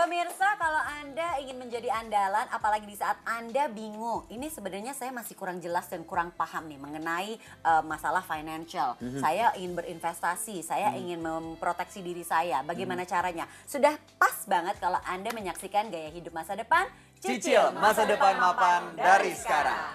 Pemirsa, kalau Anda ingin menjadi andalan, apalagi di saat Anda bingung, ini sebenarnya saya masih kurang jelas dan kurang paham nih mengenai masalah financial. Saya ingin berinvestasi, saya ingin memproteksi diri saya. Bagaimana caranya? Sudah pas banget kalau Anda menyaksikan Gaya Hidup Masa Depan. Cicil masa depan mapan dari sekarang.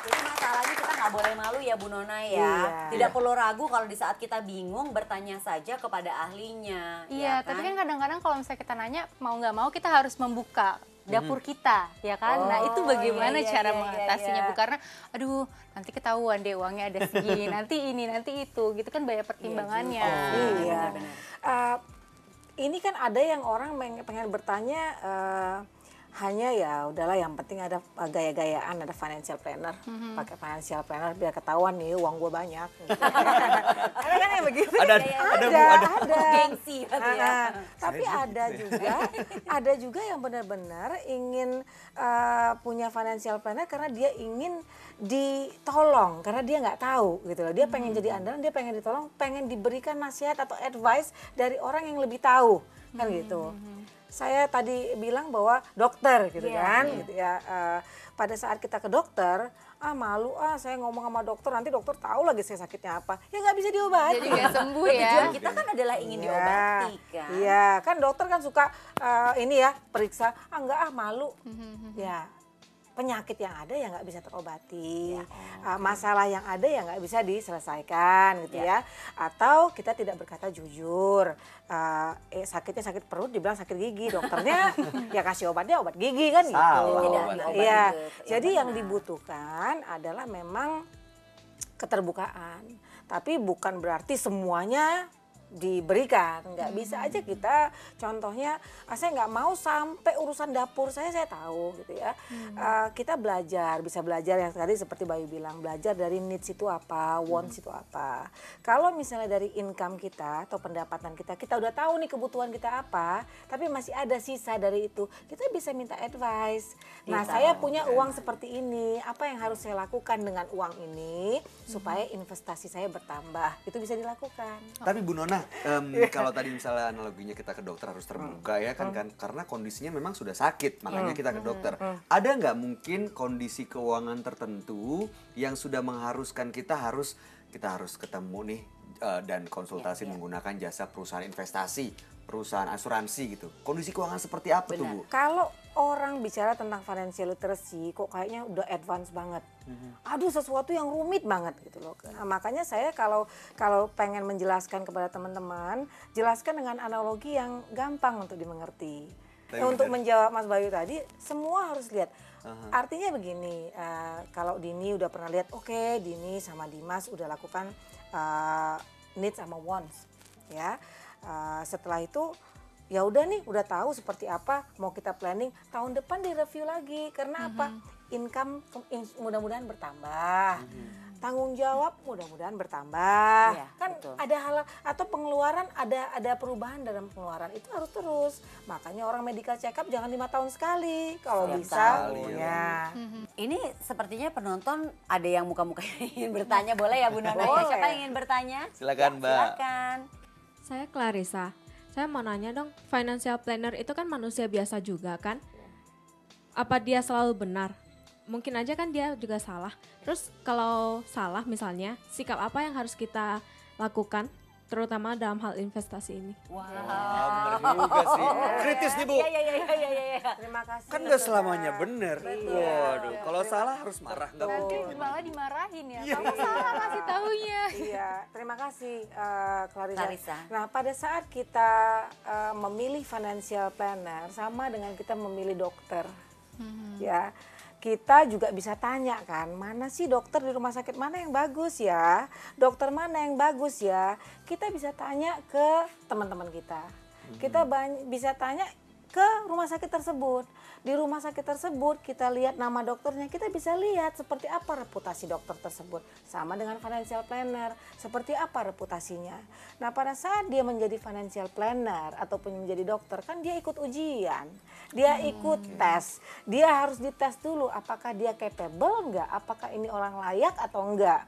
Jadi masalahnya kita nggak boleh malu ya Bu Nona ya. Iya. Tidak perlu ragu kalau di saat kita bingung bertanya saja kepada ahlinya. Iya, tapi kan kadang-kadang kalau misalnya kita nanya mau nggak mau kita harus membuka dapur kita, ya kan? Nah itu bagaimana iya, cara iya, mengatasinya iya. Bu? Karena aduh nanti ketahuan deh uangnya ada segini, nanti ini, nanti itu, gitu kan banyak pertimbangannya. Iya. Ini kan ada yang orang pengen bertanya hanya ya udahlah yang penting ada gaya-gayaan, ada financial planner, pakai financial planner biar ketahuan nih uang gue banyak. Gitu. Ada kan yang begitu? Ada Bu, ada. Gengsi berarti ya. Tapi ada juga yang benar-benar ingin punya financial planner karena dia ingin ditolong, karena dia nggak tahu gitu loh. Dia pengen jadi andalan, dia pengen ditolong, pengen diberikan nasihat atau advice dari orang yang lebih tahu, kan gitu. Saya tadi bilang bahwa dokter gitu kan, gitu ya. Pada saat kita ke dokter, malu saya ngomong sama dokter, nanti dokter tahu lagi saya sakitnya apa. Ya nggak bisa diobati. Jadi nggak sembuh ya. Tujuan kita kan adalah ingin diobati kan. Iya, kan dokter kan suka ini ya periksa, enggak malu. Ya. Penyakit yang ada ya nggak bisa terobati, masalah yang ada ya nggak bisa diselesaikan gitu ya. Atau kita tidak berkata jujur, sakitnya sakit perut dibilang sakit gigi, dokternya ya kasih obatnya obat gigi kan gitu. Iya, jadi yang dibutuhkan adalah memang keterbukaan, tapi bukan berarti semuanya diberikan, nggak bisa aja kita contohnya saya nggak mau sampai urusan dapur saya tahu gitu ya. Kita bisa belajar yang tadi seperti Bayu bilang, belajar dari needs itu apa, wants itu apa. Kalau misalnya dari income kita atau pendapatan kita udah tahu nih kebutuhan kita apa, tapi masih ada sisa dari itu, kita bisa minta advice. Nah saya punya uang seperti ini, apa yang harus saya lakukan dengan uang ini supaya investasi saya bertambah, itu bisa dilakukan. Tapi Bu Nona, kalau tadi misalnya analoginya kita ke dokter harus terbuka ya kan, karena kondisinya memang sudah sakit, makanya kita ke dokter. Ada nggak mungkin kondisi keuangan tertentu yang sudah mengharuskan kita harus ketemu nih dan konsultasi menggunakan jasa perusahaan investasi, perusahaan asuransi gitu. Kondisi keuangan seperti apa tuh Bu? Kalau orang bicara tentang financial literacy kok kayaknya udah advance banget. Aduh sesuatu yang rumit banget gitu loh. Nah, makanya saya kalau pengen menjelaskan kepada teman-teman, jelaskan dengan analogi yang gampang untuk dimengerti. Untuk menjawab Mas Bayu tadi, semua harus lihat. Artinya begini, kalau Dini udah pernah lihat, oke, Dini sama Dimas udah lakukan needs sama wants, ya. Setelah itu ya udah nih, udah tahu seperti apa mau kita planning tahun depan direview lagi. Karena apa? Income mudah-mudahan bertambah. Tanggung jawab mudah-mudahan bertambah. Kan betul. Ada hal atau pengeluaran ada perubahan dalam pengeluaran, itu harus terus. Makanya orang medical check up jangan 5 tahun sekali kalau bisa. Ini sepertinya penonton ada yang muka-muka ingin bertanya, boleh ya Bu Nona? Ya? Siapa yang ingin bertanya? Silakan Mbak. Silakan. Saya Clarissa. Saya mau nanya dong, financial planner itu kan manusia biasa juga kan? Apa dia selalu benar? Mungkin aja kan dia juga salah. Terus kalau salah misalnya, sikap apa yang harus kita lakukan? Terutama dalam hal investasi ini. Benar juga sih. Kritis nih Bu. Iya. Terima kasih. Kan gak selamanya benar. Waduh, kalau salah harus marah nggak Nanti mungkin. malah dimarahin ya, kamu salah kasih taunya. Iya, terima kasih Clarissa. Clarissa. Nah, pada saat kita memilih financial planner sama dengan kita memilih dokter, ya kita juga bisa tanya kan, mana sih dokter di rumah sakit mana yang bagus ya, dokter mana yang bagus ya. Kita bisa tanya ke teman-teman kita, kita bisa tanya ke rumah sakit tersebut. Di rumah sakit tersebut kita lihat nama dokternya, kita bisa lihat seperti apa reputasi dokter tersebut. Sama dengan financial planner, seperti apa reputasinya. Nah pada saat dia menjadi financial planner ataupun menjadi dokter, kan dia ikut ujian, dia ikut tes. Dia harus dites dulu apakah dia capable enggak, apakah ini orang layak atau enggak.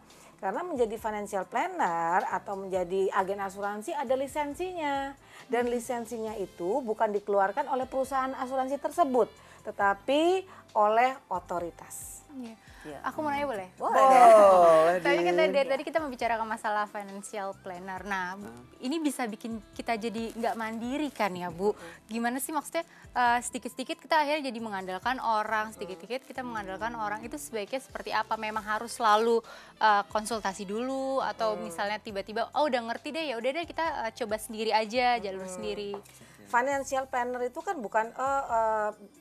Karena menjadi financial planner atau menjadi agen asuransi ada lisensinya. Dan lisensinya itu bukan dikeluarkan oleh perusahaan asuransi tersebut, tetapi oleh otoritas. Iya. Iya. Aku mau nanya boleh? Boleh. Tadi kan dari tadi kita membicarakan masalah financial planner. Nah, ini bisa bikin kita jadi nggak mandiri kan ya, Bu? Gimana sih maksudnya sedikit-sedikit kita akhirnya jadi mengandalkan orang, sedikit-sedikit kita mengandalkan orang, itu sebaiknya seperti apa? Memang harus selalu konsultasi dulu atau misalnya tiba-tiba oh udah ngerti deh, ya udah deh kita coba sendiri aja, jalur sendiri. Financial planner itu kan bukan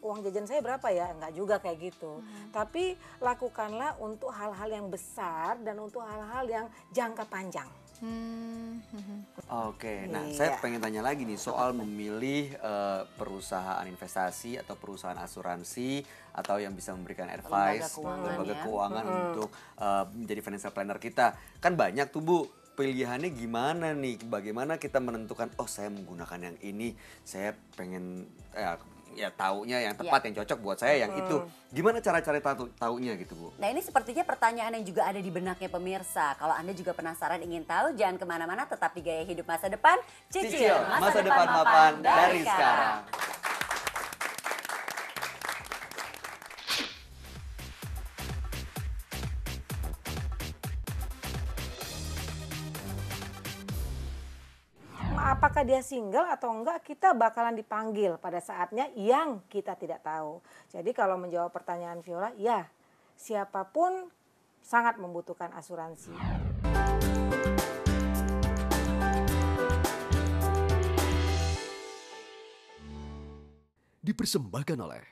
uang jajan saya berapa ya, enggak juga kayak gitu. Tapi lakukanlah untuk hal-hal yang besar dan untuk hal-hal yang jangka panjang. Oke, nah Iya. saya pengen tanya lagi nih soal memilih perusahaan investasi atau perusahaan asuransi atau yang bisa memberikan advice, keuangan lembaga ya. keuangan untuk menjadi financial planner kita. Kan banyak tuh Bu, pilihannya gimana nih? Bagaimana kita menentukan, oh saya menggunakan yang ini, saya pengen ya taunya yang tepat, yang cocok buat saya yang itu. Gimana cara-cara taunya gitu Bu? Nah ini sepertinya pertanyaan yang juga ada di benaknya pemirsa. Kalau Anda juga penasaran ingin tahu, jangan kemana-mana, tetap di Gaya Hidup Masa Depan. Cicil masa depan mapan dari sekarang. Apakah dia single atau enggak, kita bakalan dipanggil pada saatnya yang kita tidak tahu. Jadi kalau menjawab pertanyaan Viola, ya siapapun sangat membutuhkan asuransi. Dipersembahkan oleh